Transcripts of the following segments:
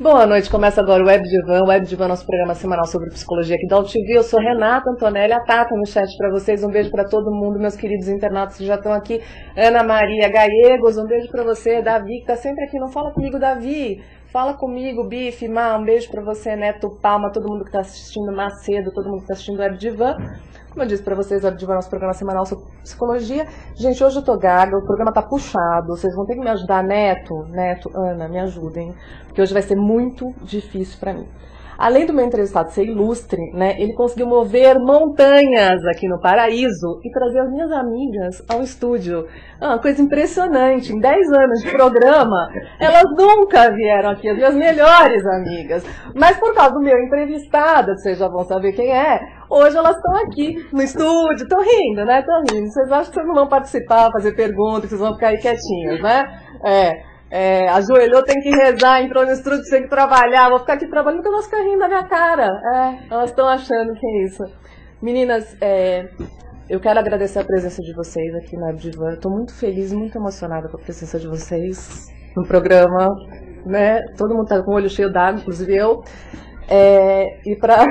Boa noite, começa agora o Web Divan, nosso programa semanal sobre psicologia aqui da UltV. Eu sou Renata Antonelli, a Tata no chat para vocês. Um beijo para todo mundo, meus queridos internautas que já estão aqui. Ana Maria Gallegos, um beijo para você. Davi, que tá sempre aqui. Não fala comigo, Davi. Fala comigo, Bife, Má, um beijo para você, Neto Palma, todo mundo que está assistindo, Macedo, todo mundo que está assistindo o Web Divan. Como eu disse para vocês, o Web Divan é nosso programa semanal sobre psicologia. Gente, hoje eu tô gaga, o programa tá puxado, vocês vão ter que me ajudar, Neto, Ana, me ajudem, porque hoje vai ser muito difícil para mim. Além do meu entrevistado ser ilustre, né, ele conseguiu mover montanhas aqui no Paraíso e trazer as minhas amigas ao estúdio. Uma coisa impressionante, em 10 anos de programa, elas nunca vieram aqui, as minhas melhores amigas. Mas por causa do meu entrevistado, vocês já vão saber quem é, hoje elas estão aqui no estúdio, estão rindo, né? Estão rindo. Vocês acham que vocês não vão participar, fazer perguntas, que vocês vão ficar aí quietinhas, né? Ajoelhou, tem que rezar, entrou no estúdio, tem que trabalhar, vou ficar aqui trabalhando porque elas ficam rindo da minha cara. Elas estão achando que é isso. Meninas, eu quero agradecer a presença de vocês aqui na Web Divan. Estou muito feliz, muito emocionada com a presença de vocês no programa, né? Todo mundo está com o olho cheio d'água, inclusive eu. E pra...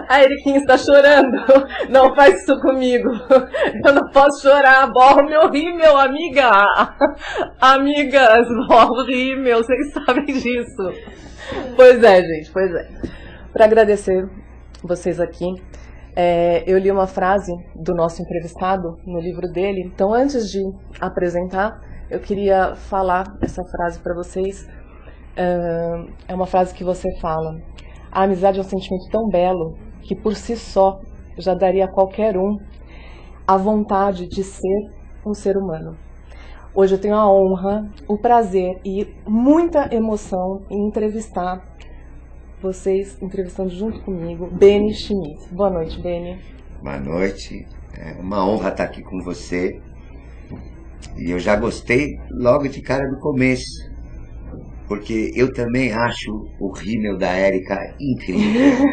A Eriquinha está chorando. Não faz isso comigo. Eu não posso chorar. Borra o meu rímel, amiga. Amigas, borra o rímel. Vocês sabem disso. Pois é, gente. Pois é. Para agradecer vocês aqui, eu li uma frase do nosso entrevistado no livro dele. Então, antes de apresentar, eu queria falar essa frase para vocês. É uma frase que você fala: a amizade é um sentimento tão belo que por si só já daria a qualquer um a vontade de ser um ser humano. Hoje eu tenho a honra, o prazer e muita emoção em entrevistar vocês, entrevistando junto comigo, Beni Schmidt. Boa noite, Beni. Boa noite, é uma honra estar aqui com você. E eu já gostei logo de cara do começo, porque eu também acho o rímel da Érica incrível.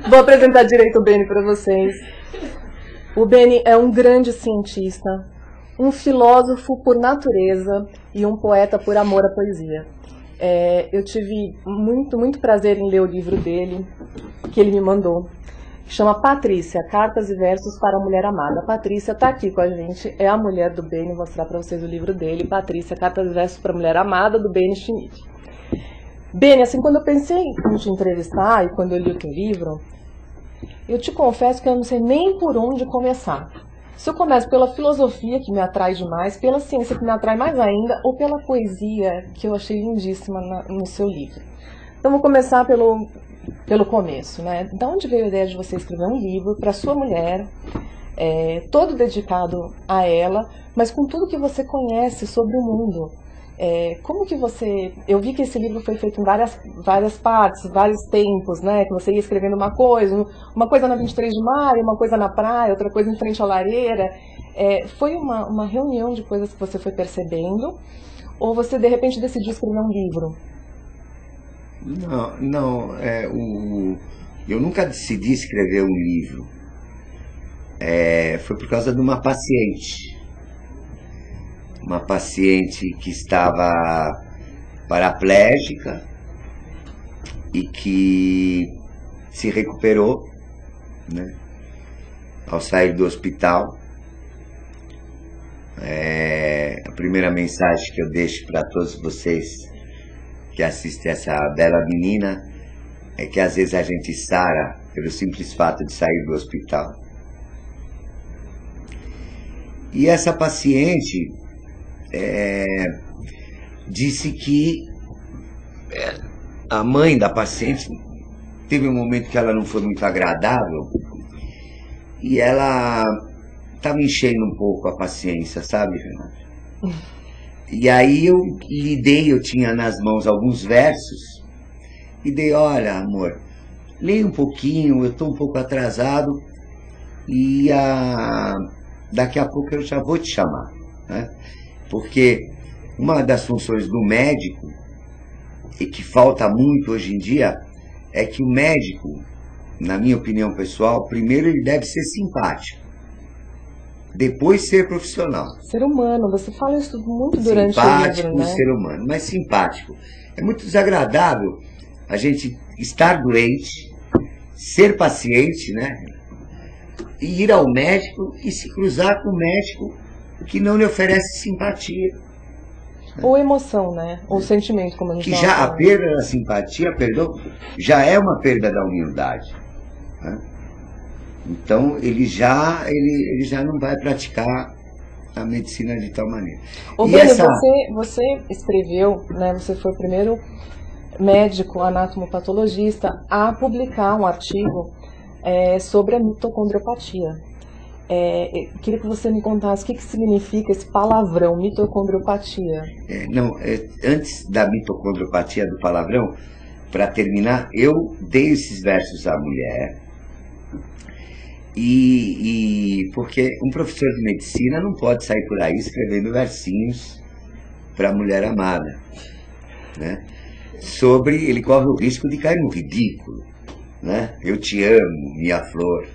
Vou apresentar direito o Beni para vocês. O Beni é um grande cientista, um filósofo por natureza e um poeta por amor à poesia. Eu tive muito prazer em ler o livro dele, que ele me mandou. Chama Patrícia, Cartas e Versos para a Mulher Amada. A Patrícia está aqui com a gente, é a mulher do Beni. Vou mostrar para vocês o livro dele, Patrícia, Cartas e Versos para a Mulher Amada, do Beni Schmidt. Beni, assim, quando eu pensei em te entrevistar e quando eu li o teu livro, eu te confesso que eu não sei nem por onde começar. Se eu começo pela filosofia, que me atrai demais, pela ciência, que me atrai mais ainda, ou pela poesia, que eu achei lindíssima no seu livro. Então, vou começar pelo começo, né? Da onde veio a ideia de você escrever um livro para sua mulher, todo dedicado a ela, mas com tudo que você conhece sobre o mundo? Como que você... Eu vi que esse livro foi feito em várias partes, vários tempos, né? Que você ia escrevendo uma coisa na 23 de maio, uma coisa na praia, outra coisa em frente à lareira. Foi uma reunião de coisas que você foi percebendo? Ou você, de repente, decidiu escrever um livro? Não, eu nunca decidi escrever um livro. Foi por causa de uma paciente que estava paraplégica e que se recuperou, né, ao sair do hospital. A primeira mensagem que eu deixo para todos vocês que assiste essa bela menina é que às vezes a gente sara pelo simples fato de sair do hospital. E essa paciente disse que a mãe da paciente teve um momento que ela não foi muito agradável e ela estava enchendo um pouco a paciência, sabe, Renata? E aí eu tinha nas mãos alguns versos e dei: olha, amor, leia um pouquinho, eu estou um pouco atrasado e daqui a pouco eu já vou te chamar, né? Porque uma das funções do médico, e que falta muito hoje em dia, é que o médico, na minha opinião pessoal, primeiro ele deve ser simpático. depois ser profissional. Ser humano, você fala isso muito durante o livro, Simpático, né? ser humano, mas simpático. É muito desagradável a gente estar doente, ser paciente, né? E ir ao médico e se cruzar com um médico que não lhe oferece simpatia. Ou emoção, né? Ou sentimento, como a gente Que tava já a falando. perda da simpatia, perdão, já é uma perda da humildade, né? Então ele já não vai praticar a medicina de tal maneira. Ô, E Beni, essa... você escreveu, né? Você foi o primeiro médico anatomopatologista a publicar um artigo sobre a mitocondriopatia. Queria que você me contasse o que significa esse palavrão, mitocondriopatia. Antes da mitocondriopatia, do palavrão, para terminar, eu dei esses versos à mulher, porque um professor de medicina não pode sair por aí escrevendo versinhos para a mulher amada, né? Ele corre o risco de cair no ridículo, né? Eu te amo, minha flor.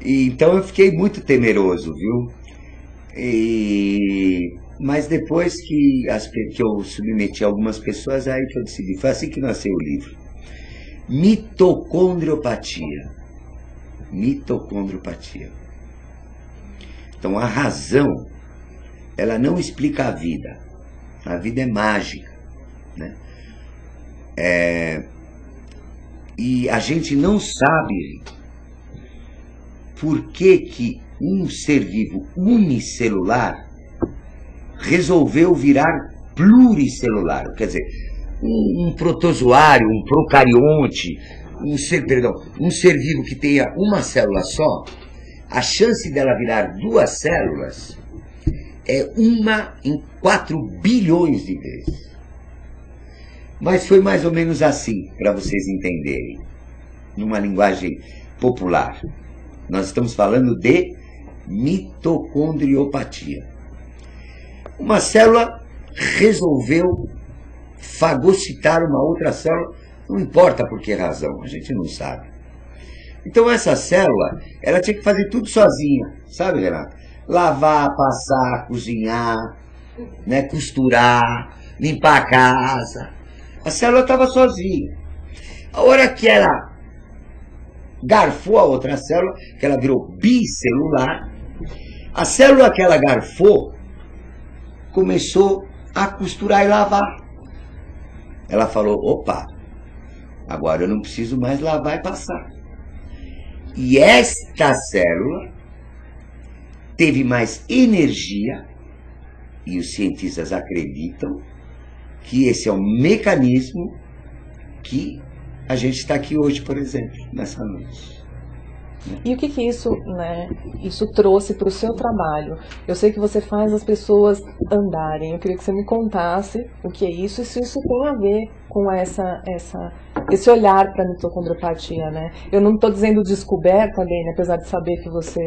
Então eu fiquei muito temeroso, viu? Mas depois que eu submeti algumas pessoas, aí que eu decidi. Foi assim que nasceu o livro. Mitocondriopatia. Mitocondriopatia. Então a razão, ela não explica a vida. A vida é mágica, né? E a gente não sabe por que um ser vivo unicelular resolveu virar pluricelular. Quer dizer, um protozoário, um procarionte, um ser vivo que tenha uma célula só, a chance dela virar 2 células é 1 em 4 bilhões de vezes. Mas foi mais ou menos assim, para vocês entenderem, numa linguagem popular. Nós estamos falando de mitocondriopatia. Uma célula resolveu fagocitar uma outra célula, não importa por que razão, a gente não sabe. Então essa célula, ela tinha que fazer tudo sozinha, sabe, Renato? Lavar, passar, cozinhar, né, costurar, limpar a casa. A célula estava sozinha. A hora que ela garfou a outra célula, que ela virou bicelular, a célula que ela garfou começou a costurar e lavar. Ela falou, opa, agora eu não preciso mais lavar e passar. E esta célula teve mais energia, e os cientistas acreditam que esse é um mecanismo que a gente está aqui hoje, por exemplo, nessa noite. E o que isso, né, isso trouxe para o seu trabalho? Eu sei que você faz as pessoas andarem. Eu queria que você me contasse o que é isso e se isso tem a ver com esse olhar para a mitocondriopatia, né? Eu não estou dizendo descoberta, Beni, apesar de saber que você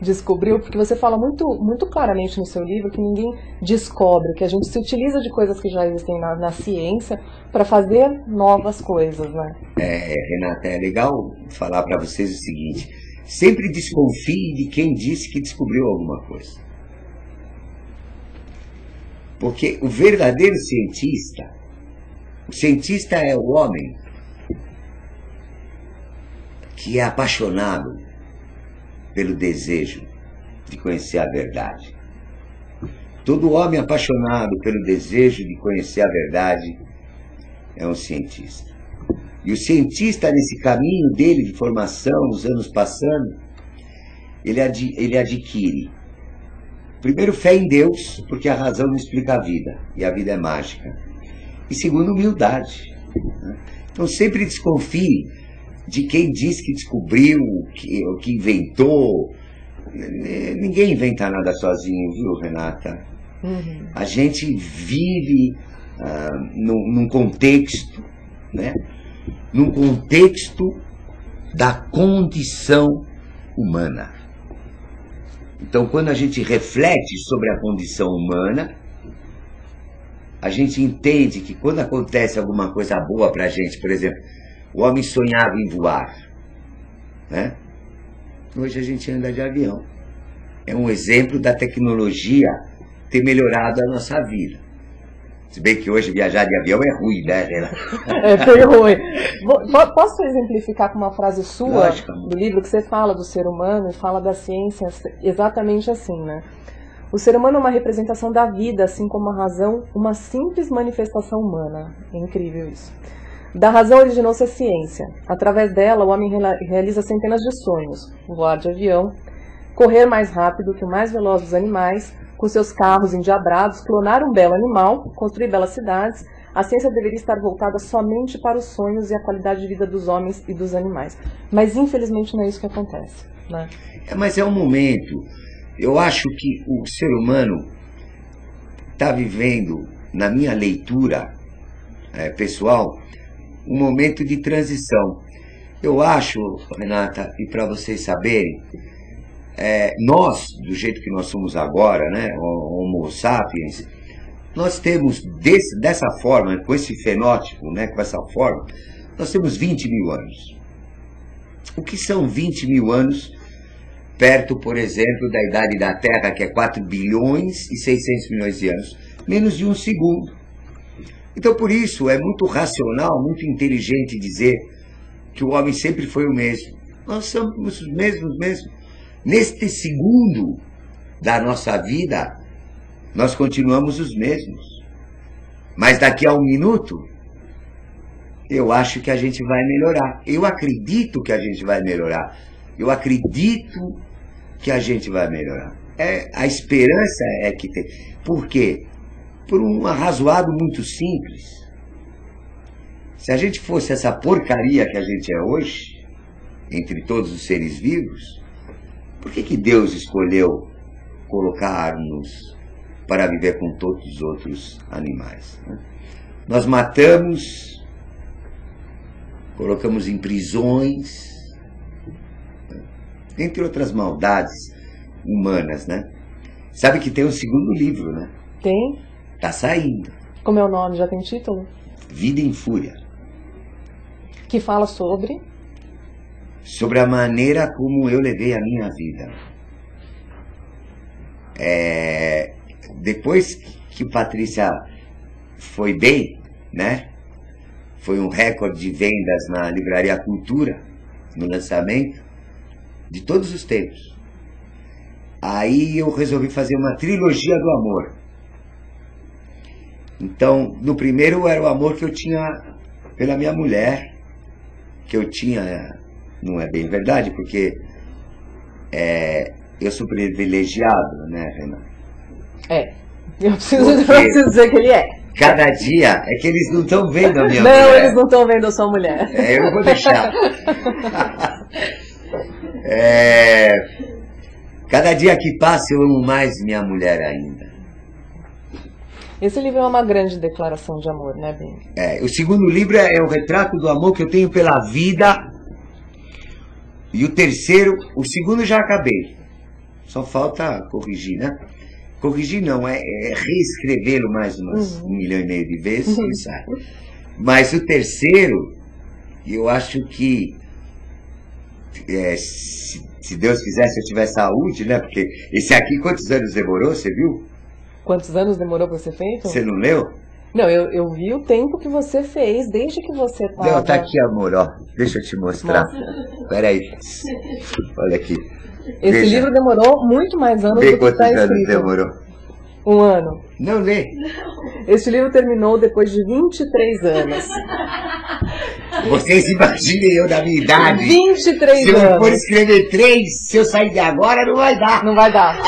descobriu, porque você fala muito, muito claramente no seu livro que ninguém descobre, que a gente se utiliza de coisas que já existem na ciência para fazer novas coisas, né? Renata, é legal falar para vocês o seguinte: sempre desconfie de quem disse que descobriu alguma coisa. Porque o verdadeiro cientista, o cientista é o homem que é apaixonado pelo desejo de conhecer a verdade. Todo homem apaixonado pelo desejo de conhecer a verdade é um cientista. E o cientista, nesse caminho dele de formação, os anos passando, ele adquire, primeiro, fé em Deus, porque a razão não explica a vida, e a vida é mágica. E segundo, humildade. Então sempre desconfie de quem diz que descobriu, que inventou. Ninguém inventa nada sozinho, viu, Renata? Uhum. A gente vive num contexto, né? Num contexto da condição humana. Então, quando a gente reflete sobre a condição humana, a gente entende que quando acontece alguma coisa boa pra gente, por exemplo, o homem sonhava em voar, né? hoje a gente anda de avião. É um exemplo da tecnologia ter melhorado a nossa vida. Se bem que hoje viajar de avião é ruim, né? É bem ruim. Posso exemplificar com uma frase sua, Lógico. Do livro, que você fala do ser humano e fala da ciência exatamente assim, né? O ser humano é uma representação da vida, assim como a razão, uma simples manifestação humana. É incrível isso. Da razão originou-se a ciência. Através dela, o homem realiza centenas de sonhos. Voar de avião, correr mais rápido que o mais veloz dos animais, com seus carros endiabrados, clonar um belo animal, construir belas cidades. A ciência deveria estar voltada somente para os sonhos e a qualidade de vida dos homens e dos animais. Mas, infelizmente, não é isso que acontece, né? Mas é um momento. Eu acho que o ser humano está vivendo, na minha leitura pessoal, um momento de transição. Eu acho, Renata, e para vocês saberem, nós, do jeito que nós somos agora, né, Homo sapiens, nós temos, dessa forma, com esse fenótipo, né, com essa forma, nós temos 20 mil anos. O que são 20 mil anos perto, por exemplo, da idade da Terra, que é 4 bilhões e 600 milhões de anos? Menos de um segundo. Então, por isso, é muito racional, muito inteligente dizer que o homem sempre foi o mesmo. Nós somos os mesmos mesmo. Neste segundo da nossa vida, nós continuamos os mesmos. Mas daqui a um minuto, eu acho que a gente vai melhorar. Eu acredito que a gente vai melhorar. Eu acredito que a gente vai melhorar. A esperança é que tem. Por quê? Por um arrazoado muito simples. Se a gente fosse essa porcaria que a gente é hoje, entre todos os seres vivos, por que Deus escolheu colocar-nos para viver com todos os outros animais, né? Nós matamos, colocamos em prisões, entre outras maldades humanas, né? Sabe que tem um segundo livro, né? Tem? Tá saindo. Como é o nome? Já tem título? Vida em Fúria. Que fala sobre a maneira como eu levei a minha vida. Depois que Patrícia foi bem, né? Foi um recorde de vendas na Livraria Cultura, no lançamento, de todos os tempos. Aí eu resolvi fazer uma trilogia do amor. Então, no primeiro era o amor que eu tinha pela minha mulher, que eu tinha, não é bem verdade, porque eu sou privilegiado, né, Renata? Eu preciso dizer que ele é. Cada dia, é que eles não estão vendo a minha mulher. Não, eles não estão vendo a sua mulher. Eu vou deixar. Cada dia que passa eu amo mais minha mulher ainda. Esse livro é uma grande declaração de amor, né, Ben? O segundo livro é o retrato do amor que eu tenho pela vida. E o segundo já acabei. Só falta corrigir, né? Corrigir não, é reescrevê-lo mais umas 1,5 milhão de vezes e sai. Mas o terceiro, eu acho que, se Deus quiser, se eu tiver saúde, né? Porque esse aqui, quantos anos demorou, você viu? Quantos anos demorou para ser feito? Você não leu? Não, eu vi o tempo que você fez, desde que você estava... Não, tá aqui, amor, ó. Deixa eu te mostrar. Peraí. Olha aqui. Esse livro demorou muito mais anos do que está escrito. Quantos anos demorou? 1 ano. Não lê. Este livro terminou depois de 23 anos. Vocês imaginem eu da minha idade. 23 anos. Se eu for escrever 3, se eu sair de agora, não vai dar. Não vai dar.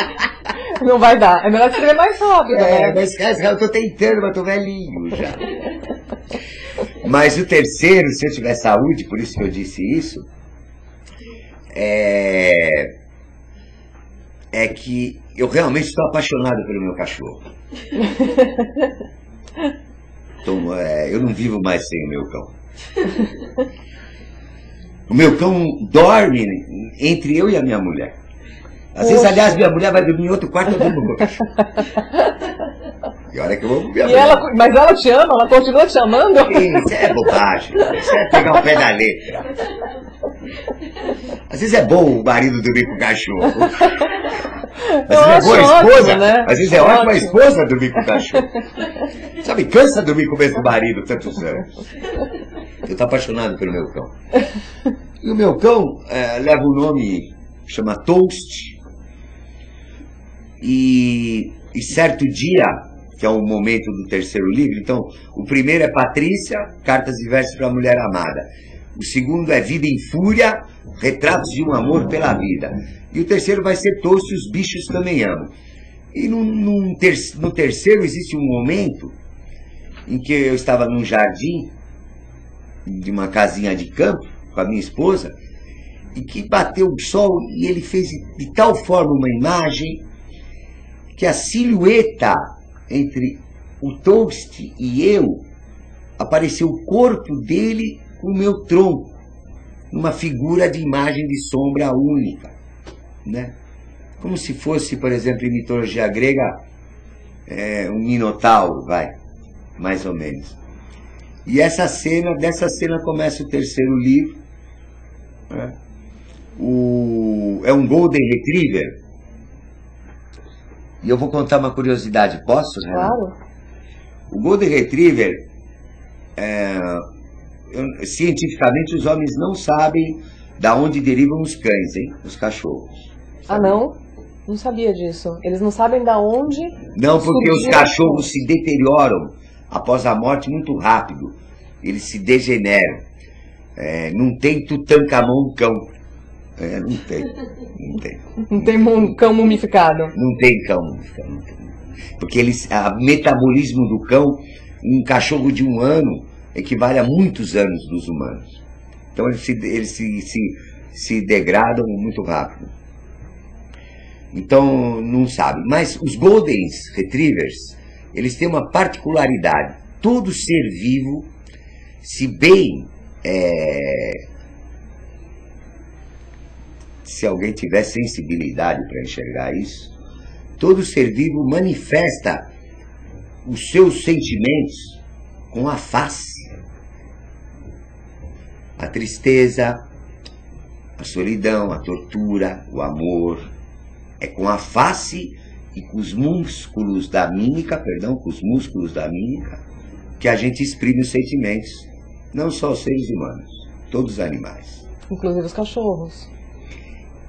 Não vai dar. É melhor escrever mais rápido, né? Mas eu tô tentando, mas tô velhinho já. Mas o terceiro, se eu tiver saúde, por isso que eu disse isso, é que eu realmente estou apaixonado pelo meu cachorro. Então, eu não vivo mais sem o meu cão. O meu cão dorme entre eu e a minha mulher. Às vezes, aliás, minha mulher vai dormir em outro quarto, eu durmo no meu cachorro. E olha que eu vou minha mulher. Mas ela te ama? Ela continua te amando? Isso é bobagem. Isso é pegar o pé da letra. Às vezes é bom o marido dormir com o cachorro. Às vezes é boa a ótimo, esposa, né? às vezes é ótimo a esposa dormir com o cachorro. Sabe, cansa dormir com o mesmo marido tantos anos. Eu tô apaixonado pelo meu cão. E o meu cão leva um nome, chama Toast. E certo dia, que é o momento do terceiro livro, então, o primeiro é Patrícia, Cartas e Versos para a Mulher Amada. O segundo é Vida em Fúria, Retratos de um Amor pela Vida. E o terceiro vai ser Toast, Os Bichos Também Amam. E no terceiro existe um momento em que eu estava num jardim de uma casinha de campo com a minha esposa, e que bateu o sol e ele fez de tal forma uma imagem que a silhueta entre o Toast e eu apareceu o corpo dele com o meu tronco, numa figura de imagem de sombra única, né? Como se fosse, por exemplo, em mitologia grega, um minotauro, mais ou menos. E dessa cena começa o terceiro livro, né? É um Golden Retriever. E eu vou contar uma curiosidade, posso, né? Claro. O Golden Retriever, cientificamente os homens não sabem da onde derivam os cães, hein? Os cachorros. Ah, não? Não sabia disso. Eles não sabem da onde... Não, porque os cachorros se deterioram após a morte muito rápido. Eles se degeneram. Não tem Tutankhamon cão. Não tem. Não tem um cão mumificado. Não tem cão mumificado. Não tem. Porque o metabolismo do cão, um cachorro de 1 ano, equivale a muitos anos dos humanos. Então eles se degradam muito rápido. Então não sabe. Mas os Golden Retrievers, eles têm uma particularidade. Todo ser vivo, se bem... se alguém tiver sensibilidade para enxergar isso, todo ser vivo manifesta os seus sentimentos com a face. A tristeza, a solidão, a tortura, o amor. É com a face e com os músculos da mímica, que a gente exprime os sentimentos. Não só os seres humanos, todos os animais. Inclusive os cachorros.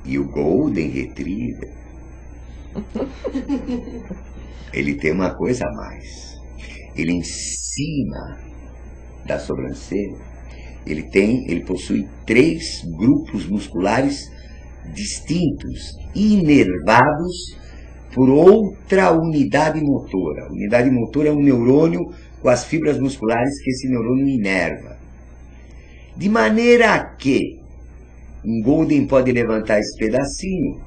E o Golden Retriever, ele tem uma coisa a mais. Ele, em cima da sobrancelha, ele possui 3 grupos musculares distintos, inervados por outra unidade motora. A unidade motora é um neurônio com as fibras musculares que esse neurônio inerva. De maneira que um Golden pode levantar esse pedacinho,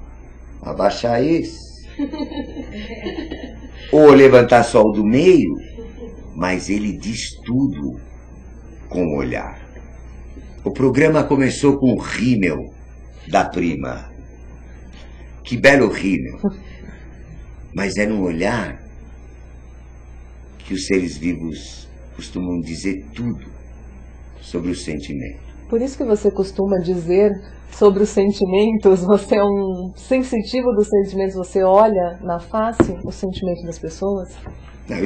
abaixar esse, ou levantar só o do meio, mas ele diz tudo com o olhar. O programa começou com o rímel da prima. Que belo rímel. Mas é no olhar que os seres vivos costumam dizer tudo sobre o sentimento. Por isso que você costuma dizer sobre os sentimentos, você é um sensitivo dos sentimentos, você olha na face o sentimento das pessoas? Não,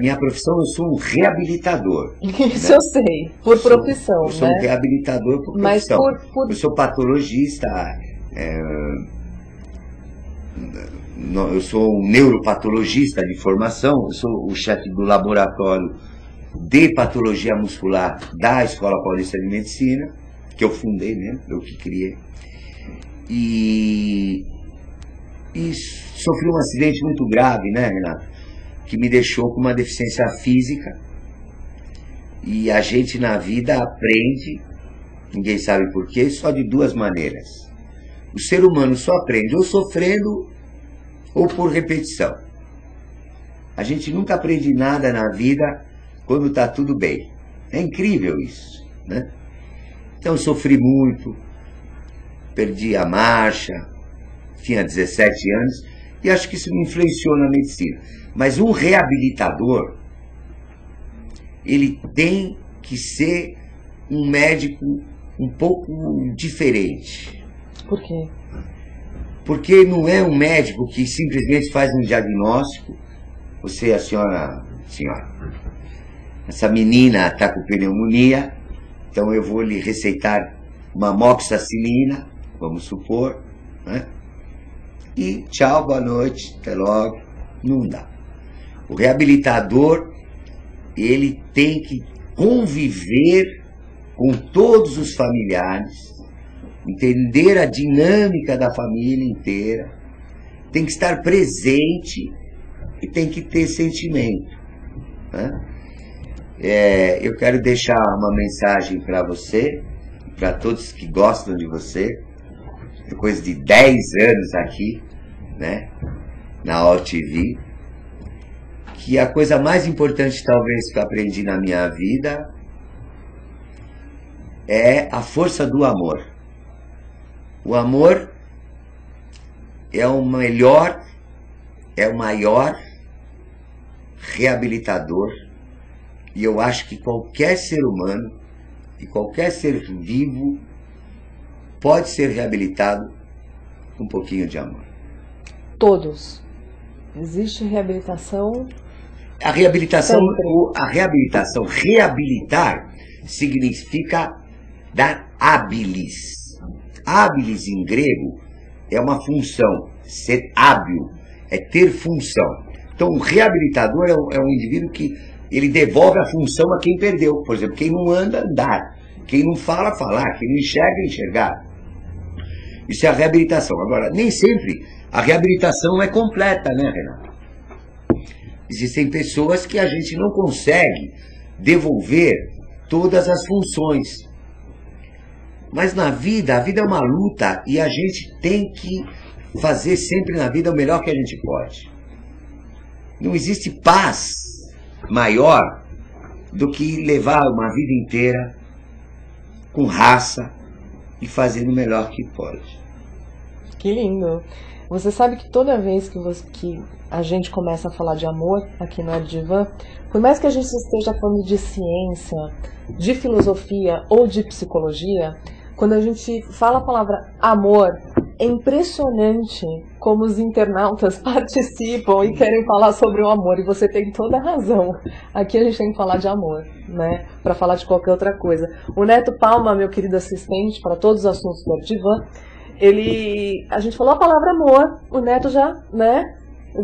minha profissão, eu sou um reabilitador. Isso, né? Eu sei, por profissão. Eu sou um reabilitador por profissão. Eu sou patologista, eu sou um neuropatologista de formação, eu sou o chefe do laboratório de patologia muscular da Escola Paulista de Medicina, que eu fundei mesmo, eu que criei. E sofri um acidente muito grave, né, Renato? Que me deixou com uma deficiência física. E a gente na vida aprende, ninguém sabe por quê, só de 2 maneiras. O ser humano só aprende ou sofrendo ou por repetição. A gente nunca aprende nada na vida quando está tudo bem. É incrível isso, né? Então eu sofri muito, perdi a marcha, tinha 17 anos, e acho que isso me influenciou na medicina. Mas um reabilitador, ele tem que ser um médico um pouco diferente. Por quê? Porque não é um médico que simplesmente faz um diagnóstico. Você, a senhora, essa menina está com pneumonia, então eu vou lhe receitar uma amoxicilina, vamos supor, né? E tchau, boa noite, até logo. Não dá. O reabilitador, ele tem que conviver com todos os familiares, entender a dinâmica da família inteira, tem que estar presente e tem que ter sentimento, né? Eu quero deixar uma mensagem para você, para todos que gostam de você, depois de 10 anos aqui, né, na OTV, que a coisa mais importante talvez que eu aprendi na minha vida é a força do amor. O amor é o melhor, é o maior reabilitador, e eu acho que qualquer ser humano e qualquer ser vivo pode ser reabilitado com um pouquinho de amor. Todos. Existe reabilitação? A reabilitação, sempre. reabilitar significa dar habilis. Habilis em grego é uma função. Ser hábil é ter função. Então o reabilitador é um indivíduo que ele devolve a função a quem perdeu. Por exemplo, quem não anda, andar. Quem não fala, falar. Quem não enxerga, enxergar. Isso é a reabilitação. Agora, nem sempre a reabilitação é completa, né, Renato? Existem pessoas que a gente não consegue devolver todas as funções. Mas na vida, a vida é uma luta e a gente tem que fazer sempre na vida o melhor que a gente pode. Não existe paz maior do que levar uma vida inteira com raça e fazendo o melhor que pode. Que lindo! Você sabe que toda vez que a gente começa a falar de amor aqui no Webdivan, por mais que a gente esteja falando de ciência, de filosofia ou de psicologia, quando a gente fala a palavra amor, é impressionante como os internautas participam e querem falar sobre o amor, e você tem toda a razão. Aqui a gente tem que falar de amor, né? Para falar de qualquer outra coisa. O Neto Palma, meu querido assistente para todos os assuntos do Webdivan, a gente falou a palavra amor, o Neto já, né,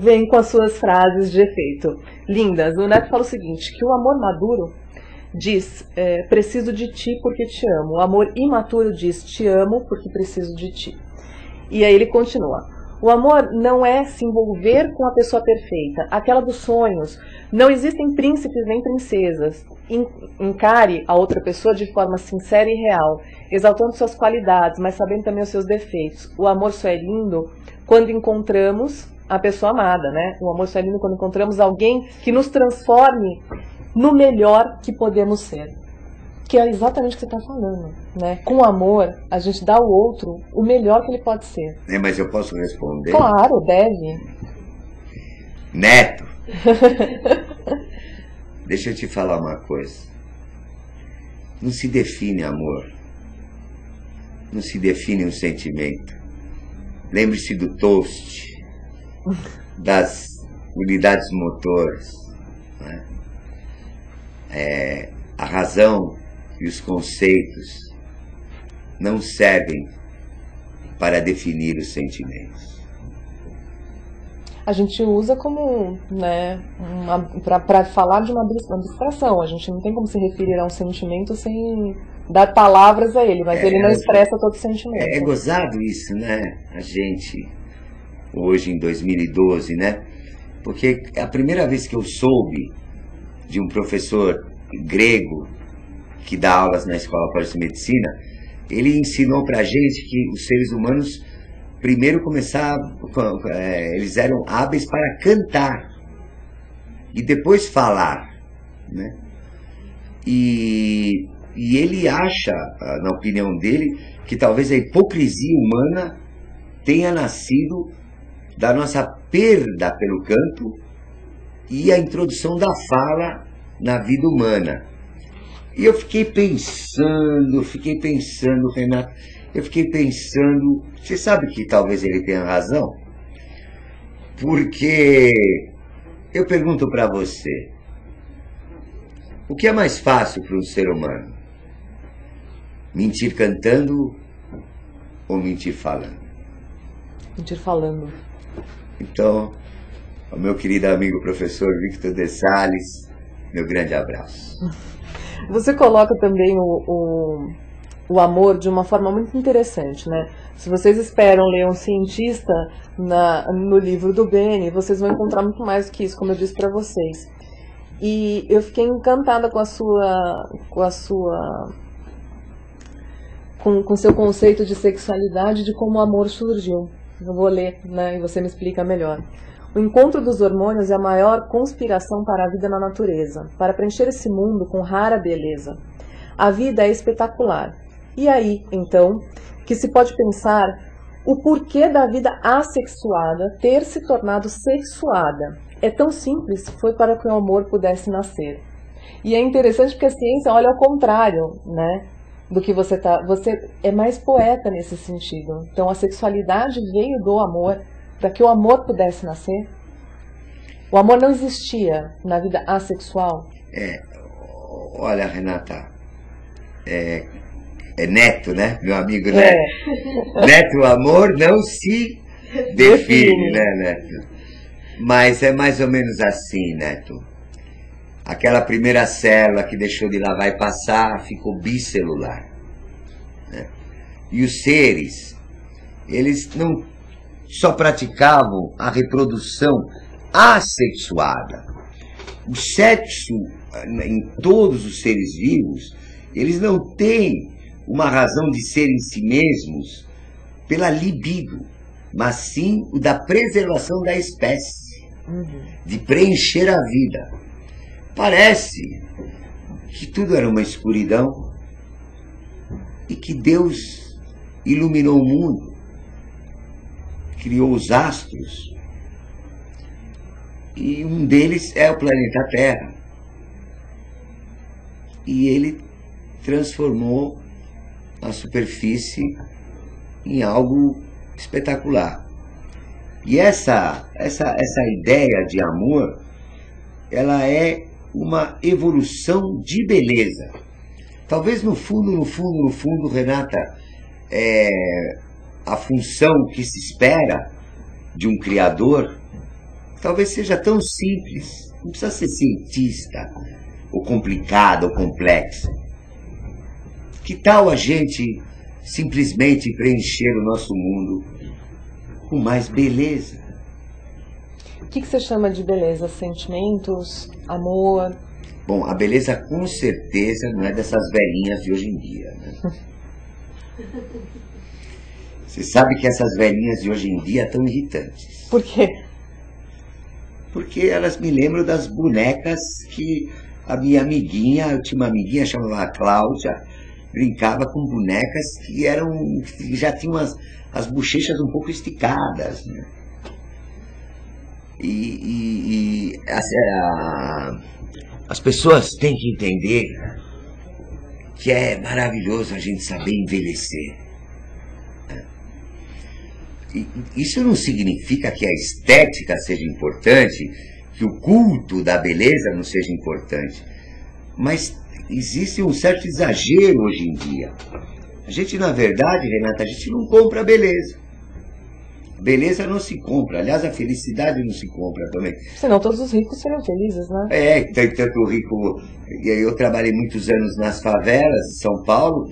vem com as suas frases de efeito lindas. O Neto fala o seguinte, que o amor maduro diz, preciso de ti porque te amo. O amor imaturo diz, te amo porque preciso de ti. E aí ele continua, o amor não é se envolver com a pessoa perfeita, aquela dos sonhos. Não existem príncipes nem princesas. Encare a outra pessoa de forma sincera e real, exaltando suas qualidades, mas sabendo também os seus defeitos. O amor só é lindo quando encontramos a pessoa amada, né? O amor só é lindo quando encontramos alguém que nos transforme no melhor que podemos ser. Que é exatamente o que você está falando, né? Com amor, a gente dá ao outro o melhor que ele pode ser. Mas eu posso responder? Claro, deve. Neto! Deixa eu te falar uma coisa. Não se define amor. Não se define um sentimento. Lembre-se do toast, das unidades motores, né? A razão e os conceitos não servem para definir os sentimentos. A gente usa como, né, para falar de uma abstração. A gente não tem como se referir a um sentimento sem dar palavras a ele, mas ele não expressa todo o sentimento. É gozado isso, né? A gente, hoje em 2012, né? Porque é a primeira vez que eu soube de um professor grego que dá aulas na Escola Paulista de Medicina, ele ensinou pra gente que os seres humanos primeiro eles eram hábeis para cantar e depois falar, né? E ele acha, na opinião dele, que talvez a hipocrisia humana tenha nascido da nossa perda pelo canto e a introdução da fala na vida humana. E eu fiquei pensando, Renato, você sabe que talvez ele tenha razão? Porque eu pergunto para você, o que é mais fácil para um ser humano? Mentir cantando ou mentir falando? Mentir falando. Então, ao meu querido amigo professor Victor de Sales, meu grande abraço. Você coloca também o amor de uma forma muito interessante, né? Se vocês esperam ler um cientista no livro do Beni, vocês vão encontrar muito mais do que isso, como eu disse para vocês. E eu fiquei encantada com com seu conceito de sexualidade, de como o amor surgiu. Eu vou ler, né, e você me explica melhor. O encontro dos hormônios é a maior conspiração para a vida na natureza, para preencher esse mundo com rara beleza. A vida é espetacular. E aí, então, que se pode pensar o porquê da vida assexuada ter se tornado sexuada. É tão simples, foi para que o amor pudesse nascer. E é interessante porque a ciência olha ao contrário, né, do que você é mais poeta nesse sentido. Então a sexualidade veio do amor, para que o amor pudesse nascer. O amor não existia na vida assexual. Olha, Renata, é Neto, né? Meu amigo Neto. Neto, o amor não se define, né, Neto? Mas é mais ou menos assim, Neto. Aquela primeira célula que deixou de lavar e passar ficou bicelular, né? E os seres, eles não só praticavam a reprodução assexuada. O sexo em todos os seres vivos, eles não têm uma razão de ser em si mesmos pela libido, mas sim o da preservação da espécie, de preencher a vida. Parece que tudo era uma escuridão e que Deus iluminou o mundo, criou os astros, e um deles é o planeta Terra. E ele transformou a superfície em algo espetacular. E essa ideia de amor, ela é uma evolução de beleza. Talvez no fundo, Renata, a função que se espera de um criador talvez seja tão simples. Não precisa ser cientista, ou complicado, ou complexo. Que tal a gente simplesmente preencher o nosso mundo com mais beleza? O que você chama de beleza? Sentimentos? Amor? Bom, a beleza com certeza não é dessas velhinhas de hoje em dia, né? Você sabe que essas velhinhas de hoje em dia estão irritantes. Por quê? Porque elas me lembram das bonecas que a minha amiguinha, eu tinha uma amiguinha chamada Cláudia, brincava com bonecas que já tinham as bochechas um pouco esticadas, né? As pessoas têm que entender que é maravilhoso a gente saber envelhecer. E isso não significa que a estética seja importante, que o culto da beleza não seja importante, mas existe um certo exagero hoje em dia. A gente, na verdade, Renata, a gente não compra a beleza. Beleza não se compra. Aliás, a felicidade não se compra também. Senão todos os ricos seriam felizes, né? Tanto o rico... Eu trabalhei muitos anos nas favelas de São Paulo,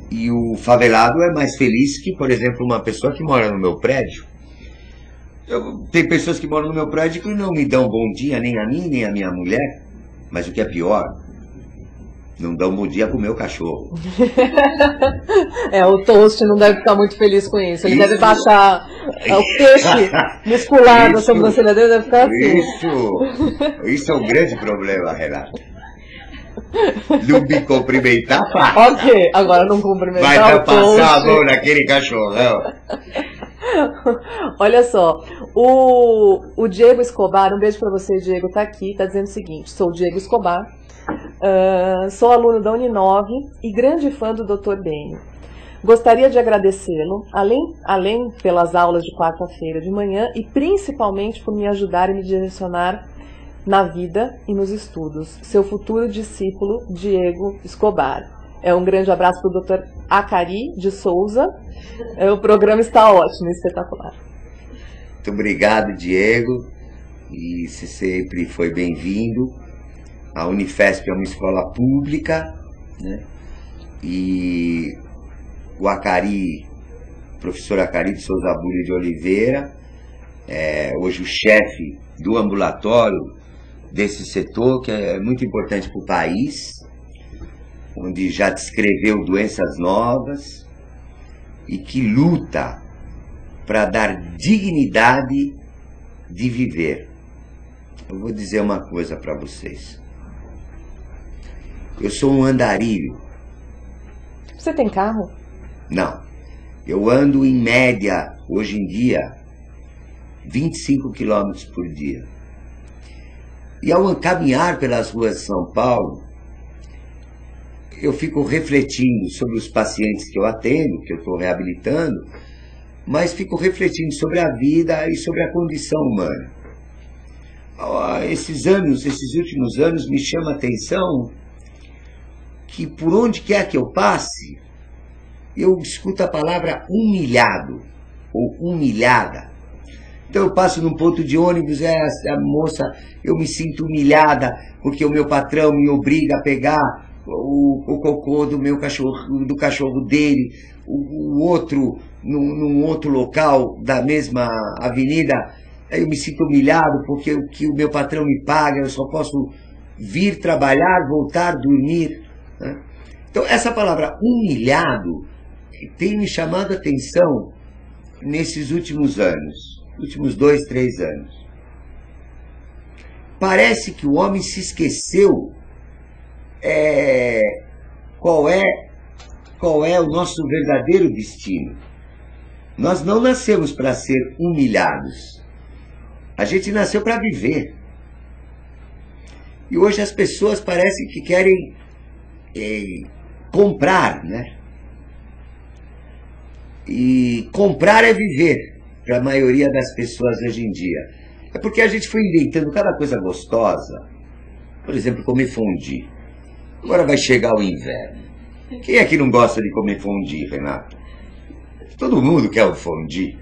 e o favelado é mais feliz que, por exemplo, uma pessoa que mora no meu prédio. Tem pessoas que moram no meu prédio que não me dão bom dia, nem a mim, nem a minha mulher. Mas o que é pior, não dão bom dia pro meu cachorro. O Toast não deve ficar muito feliz com isso. Ele deve baixar o peixe muscular da sobrancelha dele, deve ficar assim. Isso é um grande problema, Renato. Não me cumprimentar, pá. Ok, agora não cumprimentar. Vai passar a mão naquele cachorrão. Olha só, o Diego Escobar, um beijo pra você, Diego, tá aqui, tá dizendo o seguinte: sou o Diego Escobar, Sou aluno da Uninove e grande fã do Dr. Bênio. Gostaria de agradecê-lo, além pelas aulas de quarta-feira de manhã e principalmente por me ajudar e me direcionar na vida e nos estudos. Seu futuro discípulo, Diego Escobar. Um grande abraço para o Dr. Acari de Souza. O programa está ótimo, espetacular. Muito obrigado, Diego. E você sempre foi bem-vindo. A Unifesp é uma escola pública, né? E o Acari, professor Acari de Souza Bulho de Oliveira, hoje o chefe do ambulatório desse setor, que é muito importante para o país, onde já descreveu doenças novas e que luta para dar dignidade de viver. Eu vou dizer uma coisa para vocês. Eu sou um andarilho. Você tem carro? Não. Eu ando em média, hoje em dia, 25 quilômetros por dia. E ao caminhar pelas ruas de São Paulo, eu fico refletindo sobre os pacientes que eu atendo, que eu estou reabilitando, mas fico refletindo sobre a vida e sobre a condição humana. Esses últimos anos me chama a atenção que por onde quer que eu passe, eu escuto a palavra humilhado ou humilhada. Então eu passo num ponto de ônibus, a moça, eu me sinto humilhada porque o meu patrão me obriga a pegar o cocô do meu cachorro, do cachorro dele, o outro num outro local da mesma avenida. Aí eu me sinto humilhado porque o que o meu patrão me paga, eu só posso vir trabalhar, voltar, dormir, né? Então essa palavra humilhado tem me chamado a atenção nesses últimos anos, últimos 2, 3 anos. Parece que o homem se esqueceu qual é o nosso verdadeiro destino. Nós não nascemos para ser humilhados. A gente nasceu para viver. E hoje as pessoas parecem que querem comprar, né? E comprar é viver para a maioria das pessoas hoje em dia. É porque a gente foi inventando cada coisa gostosa. Por exemplo, comer fondue. Agora vai chegar o inverno. Quem é que não gosta de comer fondue, Renato? Todo mundo quer o fondue,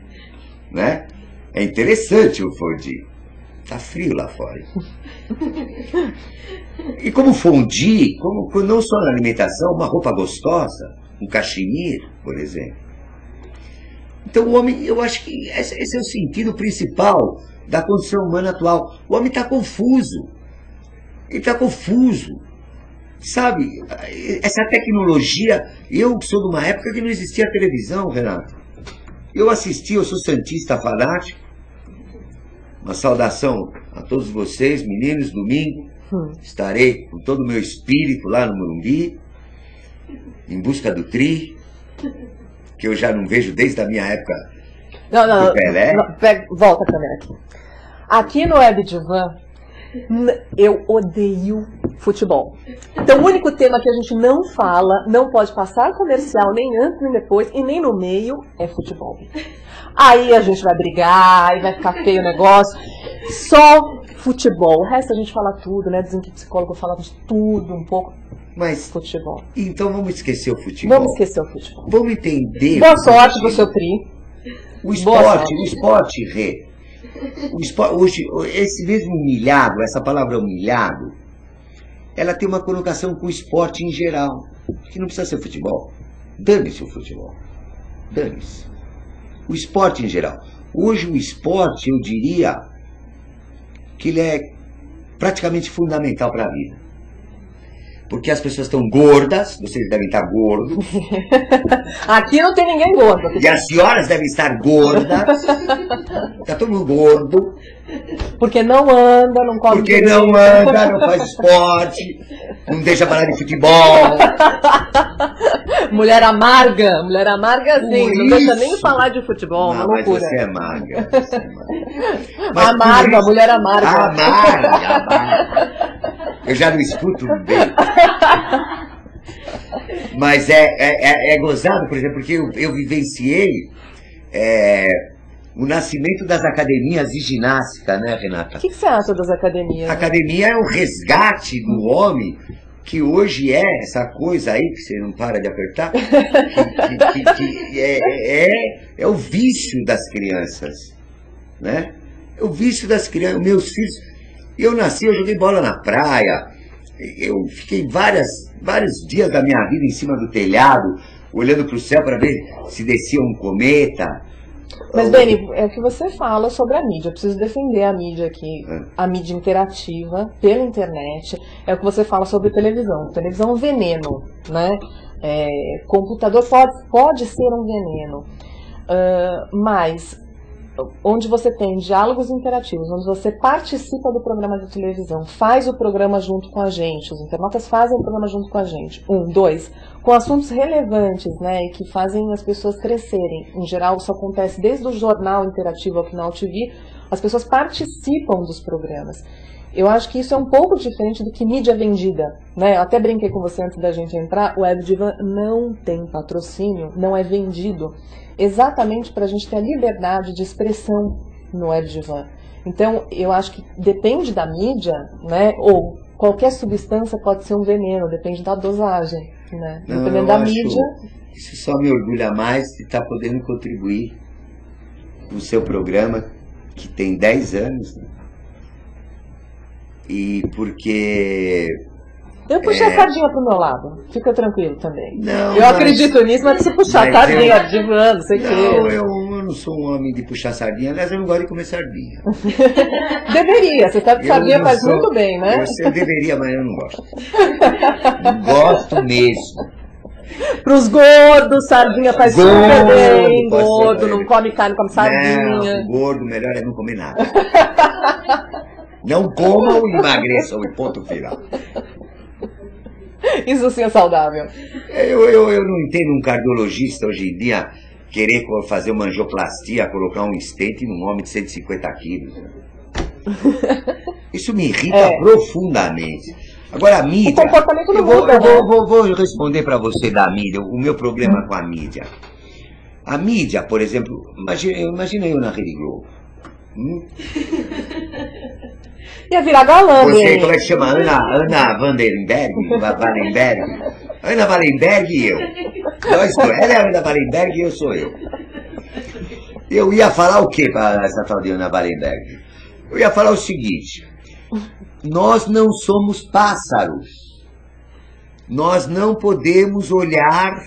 né? É interessante o fondue. Tá frio lá fora. E como fondue, como não só na alimentação, uma roupa gostosa, um cachemir, por exemplo. Então o homem, eu acho que esse é o sentido principal da condição humana atual. O homem está confuso. Ele está confuso. Sabe, essa tecnologia, eu sou de uma época que não existia televisão, Renato. Eu sou santista fanático. Uma saudação a todos vocês, meninos, domingo. Estarei com todo o meu espírito lá no Morumbi, em busca do Tri, que eu já não vejo desde a minha época do Pelé. Volta a câmera aqui. Aqui no Web Divan, eu odeio futebol. Então o único tema que a gente não fala, não pode passar comercial nem antes nem depois e nem no meio, é futebol. Aí a gente vai brigar, aí vai ficar feio o negócio. Só futebol. O resto a gente fala tudo, né? Dizem que psicólogo fala de tudo um pouco. Mas futebol. Então vamos esquecer o futebol. Vamos esquecer o futebol. Vamos entender. Boa sorte pro seu Tri. O esporte, Rê. Hoje, esse mesmo humilhado, essa palavra humilhado, ela tem uma conotação com o esporte em geral, que não precisa ser futebol. Dane-se o futebol. Dane-se. O esporte em geral. Hoje o esporte, eu diria que ele é praticamente fundamental para a vida. Porque as pessoas estão gordas, vocês devem estar gordos. Aqui não tem ninguém gordo. E as senhoras devem estar gordas. Está todo mundo gordo. Porque não anda, não come. Porque não anda, não faz esporte, não deixa falar de futebol. Mulher amarga sim, não deixa nem falar de futebol, uma loucura. Mas você é amarga. Amarga, mulher amarga. Amarga. Eu já não escuto bem. Mas é gozado, por exemplo, porque eu vivenciei o nascimento das academias de ginástica, né, Renata? O que você acha das academias? A academia é o resgate do homem, que hoje é essa coisa aí, que você não para de apertar, que é o vício das crianças, né? É o vício das crianças. Meus filhos, eu nasci, eu joguei bola na praia, eu fiquei vários dias da minha vida em cima do telhado, olhando para o céu para ver se descia um cometa. Mas, Beni, é o que você fala sobre a mídia. Eu preciso defender a mídia aqui. A mídia interativa, pela internet. É o que você fala sobre televisão. Televisão é um veneno, né? Computador pode ser um veneno. Mas, onde você tem diálogos interativos, onde você participa do programa de televisão, faz o programa junto com a gente, os internautas fazem o programa junto com a gente. 1, 2, com assuntos relevantes, né, e que fazem as pessoas crescerem. Em geral, isso acontece desde o jornal interativo ao Canal TV, as pessoas participam dos programas. Eu acho que isso é um pouco diferente do que mídia vendida, né? Eu até brinquei com você antes da gente entrar, o Web Divan não tem patrocínio, não é vendido, exatamente para a gente ter a liberdade de expressão no Web Divan. Então, eu acho que depende da mídia, né? Ou qualquer substância pode ser um veneno, depende da dosagem, né? Dependendo da mídia. Isso só me orgulha mais de estar podendo contribuir no seu programa, que tem 10 anos, né? E porque... Eu puxei a sardinha pro meu lado, fica tranquilo também. Não, eu acredito nisso, mas se puxar a sardinha de ano, sei que. Não, eu não sou um homem de puxar sardinha, aliás, eu não gosto de comer sardinha. Deveria, você sabe que sardinha faz muito bem, né? Eu deveria, mas eu não gosto. Não gosto mesmo. Pros gordos, sardinha faz super bem. Gordo, não come carne, come sardinha. Não, gordo, melhor é não comer nada. Não comam e emagreçam, e ponto final. Isso sim é saudável. Eu não entendo um cardiologista hoje em dia querer fazer uma angioplastia, colocar um stent num homem de 150 quilos. Isso me irrita profundamente. Agora a mídia... O comportamento do eu vou responder para você da mídia, o meu problema com a mídia. A mídia, por exemplo, imagina eu na Rede Globo. Ia virar galã, você, como é que chama? Ana Wallenberg? Ana Wallenberg e eu. Ela é a Ana Wallenberg e eu sou eu. Eu ia falar o que para essa tal de Ana Wallenberg? Eu ia falar o seguinte: nós não somos pássaros. Nós não podemos olhar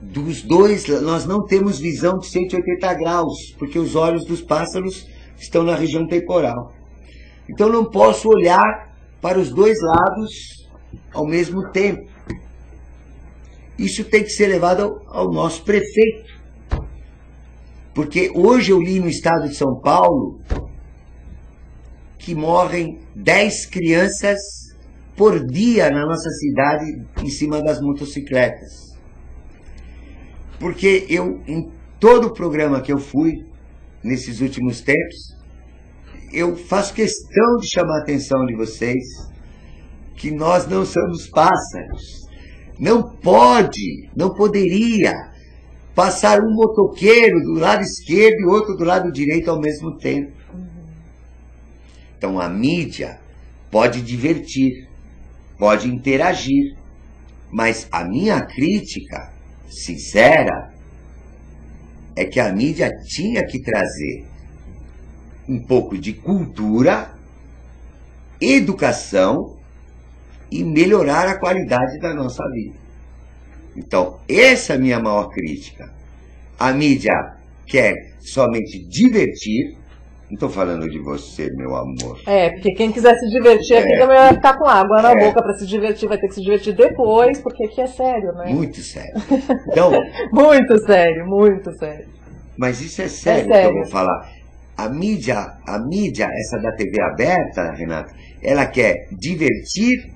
dos dois, nós não temos visão de 180 graus, porque os olhos dos pássaros estão na região temporal. Então não posso olhar para os dois lados ao mesmo tempo. Isso tem que ser levado ao nosso prefeito. Porque hoje eu li no estado de São Paulo que morrem 10 crianças por dia na nossa cidade em cima das motocicletas. Porque em todo o programa que eu fui nesses últimos tempos, eu faço questão de chamar a atenção de vocês que nós não somos pássaros. Não poderia passar um motoqueiro do lado esquerdo e outro do lado direito ao mesmo tempo. Então a mídia pode divertir, pode interagir, mas a minha crítica sincera é que a mídia tinha que trazer um pouco de cultura, educação e melhorar a qualidade da nossa vida. Então, essa é a minha maior crítica. A mídia quer somente divertir. Não estou falando de você, meu amor. Porque quem quiser se divertir aqui também vai ficar com água na boca para se divertir, vai ter que se divertir depois, porque aqui é sério, né? Muito sério. Então, muito sério, muito sério. Mas isso é sério que eu vou falar. A mídia, essa da TV aberta, Renata, ela quer divertir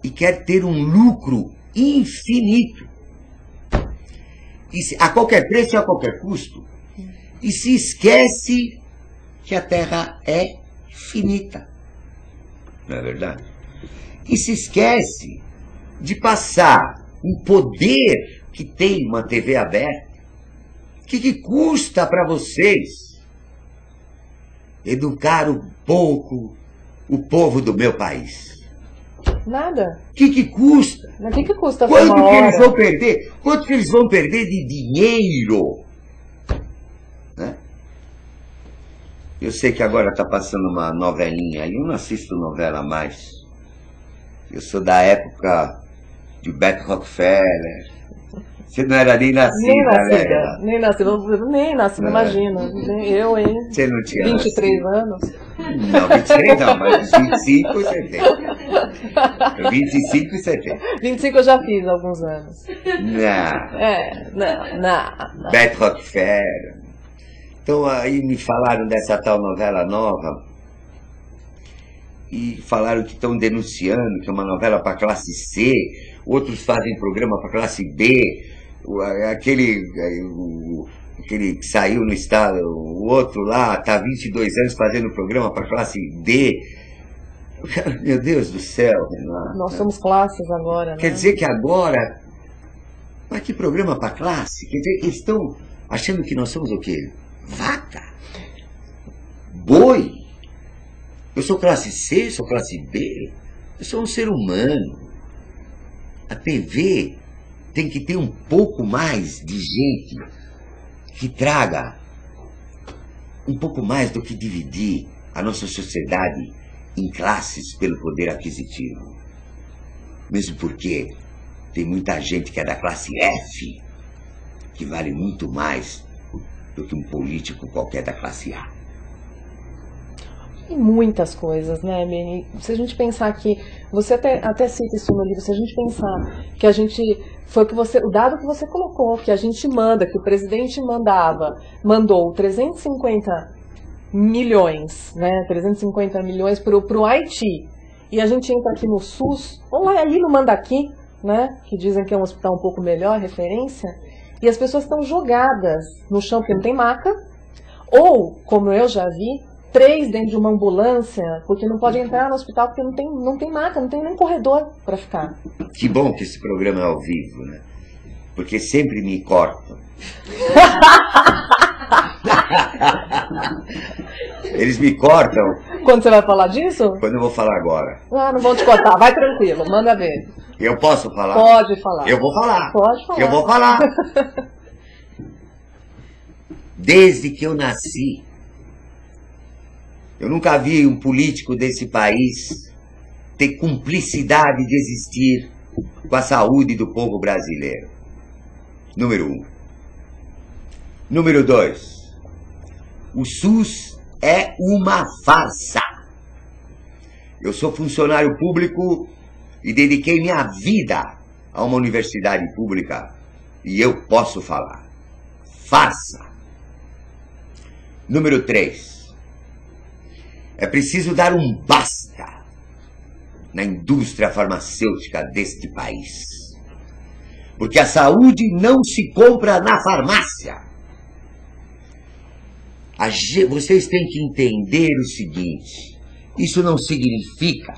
e quer ter um lucro infinito. A qualquer preço e a qualquer custo. E se esquece que a Terra é finita. não é verdade? E se esquece de passar um poder que tem uma TV aberta. O que custa para vocês educar um pouco o povo do meu país? Nada. O que custa? Mas o que custa Quanto uma que hora? eles vão perder? Quanto que eles vão perder de dinheiro? Né? Eu sei que agora está passando uma novelinha aí. Eu não assisto novela mais. Eu sou da época de Beto Rockefeller. Você não era nem nascida, Nem nem nascida, imagina. Eu, hein? Você não tinha 23 nascido. anos. Não, 23 não, mas 25 você tem. 25 você tem. 25 eu já fiz há alguns anos. Não. Não. Beto Rockefeller. Então aí me falaram dessa tal novela nova e falaram que estão denunciando que é uma novela para classe C, outros fazem programa para classe B, aquele que saiu no estado, o outro lá está há 22 anos fazendo programa para classe D. Meu Deus do céu, Renata. Nós somos classes agora, né? Quer dizer que agora, mas que programa para classe? Quer dizer que eles estão achando que nós somos o quê? Vaca? Boi? Eu sou classe C, sou classe B, eu sou um ser humano. A TV tem que ter um pouco mais de gente que traga um pouco mais do que dividir a nossa sociedade em classes pelo poder aquisitivo. Mesmo porque tem muita gente que é da classe F, que vale muito mais do que um político qualquer da classe A. E muitas coisas, né, Beni? Se a gente pensar que, você até cita isso no livro, se a gente pensar que a gente, o dado que você colocou, que a gente manda, que o presidente mandou 350 milhões, né, 350 milhões pro Haiti, e a gente entra aqui no SUS, ou lá ali no Mandaqui, né, que dizem que é um hospital um pouco melhor, referência, e as pessoas estão jogadas no chão porque não tem maca, ou, como eu já vi, 3 dentro de uma ambulância, porque não pode entrar no hospital porque não tem maca, não tem nem corredor para ficar. Que bom que esse programa é ao vivo, né? Porque sempre me cortam. Eles me cortam. Quando você vai falar disso? Quando eu vou falar agora. Ah, não vão te cortar, vai tranquilo, manda ver. Eu posso falar? Pode falar. Eu vou falar. Pode falar. Eu vou falar. Desde que eu nasci, eu nunca vi um político desse país ter cumplicidade de existir com a saúde do povo brasileiro. Número 1. Número 2. O SUS é uma farsa. Eu sou funcionário público e dediquei minha vida a uma universidade pública e eu posso falar. Farsa. Número 3. É preciso dar um basta na indústria farmacêutica deste país. Porque a saúde não se compra na farmácia. Vocês têm que entender o seguinte: isso não significa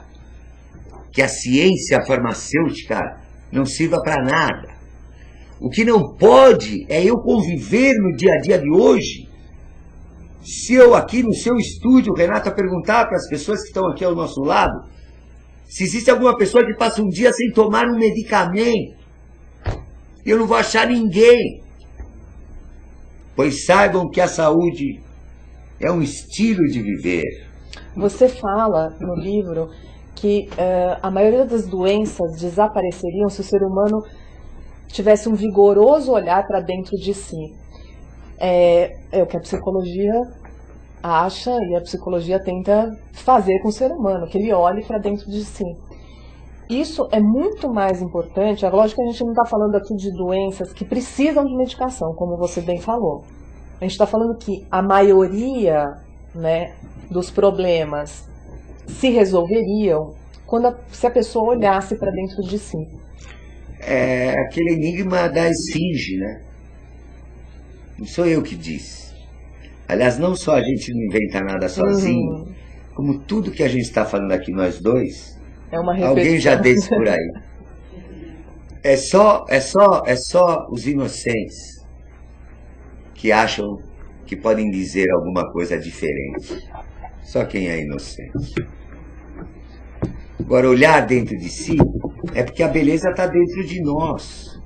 que a ciência farmacêutica não sirva para nada. O que não pode é eu conviver no dia a dia de hoje. Se eu aqui no seu estúdio, Renata, perguntar para as pessoas que estão aqui ao nosso lado, se existe alguma pessoa que passa um dia sem tomar um medicamento, eu não vou achar ninguém. Pois saibam que a saúde é um estilo de viver. Você fala no livro que a maioria das doenças desapareceriam se o ser humano tivesse um vigoroso olhar para dentro de si. É o que a psicologia acha e a psicologia tenta fazer com o ser humano, que ele olhe para dentro de si. Isso é muito mais importante. É lógico que a gente não está falando aqui de doenças que precisam de medicação, como você bem falou. A gente está falando que a maioria, né, dos problemas se resolveriam se a pessoa olhasse para dentro de si. É aquele enigma da esfinge, né? Não sou eu que disse. Aliás, não só a gente não inventa nada sozinho, como tudo que a gente está falando aqui, nós dois, É uma repetição. alguém já disse por aí. É só os inocentes que acham que podem dizer alguma coisa diferente. Só quem é inocente. Agora, olhar dentro de si é porque a beleza está dentro de nós.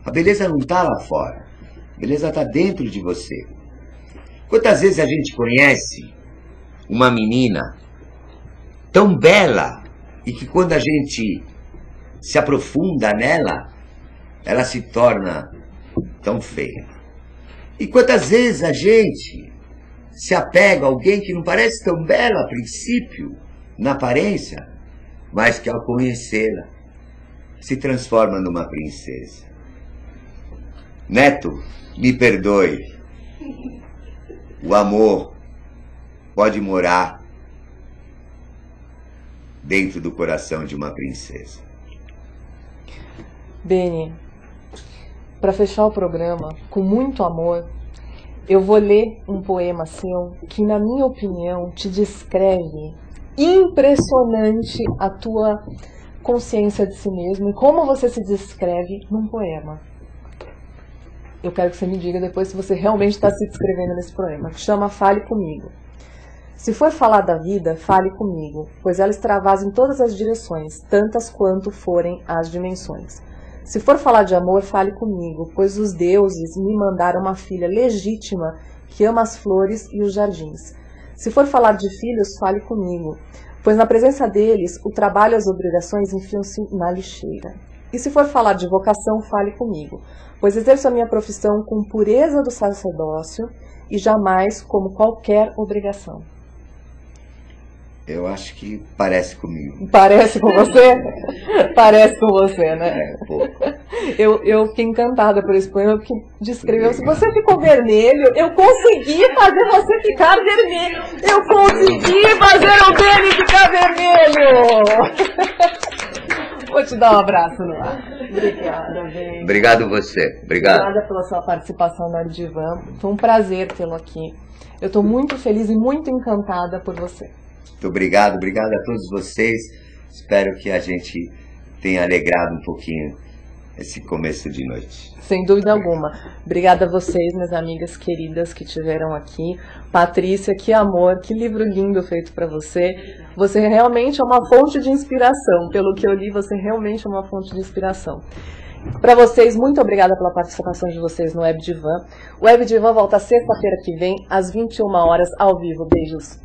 A beleza não está lá fora. A beleza está dentro de você. Quantas vezes a gente conhece uma menina tão bela e que quando a gente se aprofunda nela, ela se torna tão feia. E quantas vezes a gente se apega a alguém que não parece tão belo a princípio, na aparência, mas que ao conhecê-la se transforma numa princesa. Neto, me perdoe. O amor pode morar dentro do coração de uma princesa. Beni, para fechar o programa, com muito amor, eu vou ler um poema seu que, na minha opinião, te descreve impressionante a tua consciência de si mesmo e como você se descreve num poema. Eu quero que você me diga depois se você realmente está se descrevendo nesse poema, que chama Fale Comigo. Se for falar da vida, fale comigo, pois ela extravasa em todas as direções, tantas quanto forem as dimensões. Se for falar de amor, fale comigo, pois os deuses me mandaram uma filha legítima que ama as flores e os jardins. Se for falar de filhos, fale comigo, pois na presença deles o trabalho e as obrigações enfiam-se na lixeira. E se for falar de vocação, fale comigo, pois exerço a minha profissão com pureza do sacerdócio e jamais como qualquer obrigação. Eu acho que parece comigo. Parece com você? Parece com você, né? É, pouco. Eu fiquei encantada por esse poema, porque descreveu. Se você ficou vermelho, eu consegui fazer você ficar vermelho. Eu consegui fazer o Beni ficar vermelho. Vou te dar um abraço no ar. Obrigada, Beni. Obrigado você. Obrigado. Obrigada pela sua participação na Divã. Foi um prazer tê-lo aqui. Eu estou muito feliz e muito encantada por você. Muito obrigado a todos vocês. Espero que a gente tenha alegrado um pouquinho esse começo de noite. Sem dúvida alguma. Obrigada a vocês, minhas amigas queridas que estiveram aqui. Patrícia, que amor, que livro lindo feito para você. Você realmente é uma fonte de inspiração. Pelo que eu li, você realmente é uma fonte de inspiração. Para vocês, muito obrigada pela participação de vocês no Web Divã. O Web Divã volta sexta-feira que vem, às 21 horas, ao vivo. Beijos.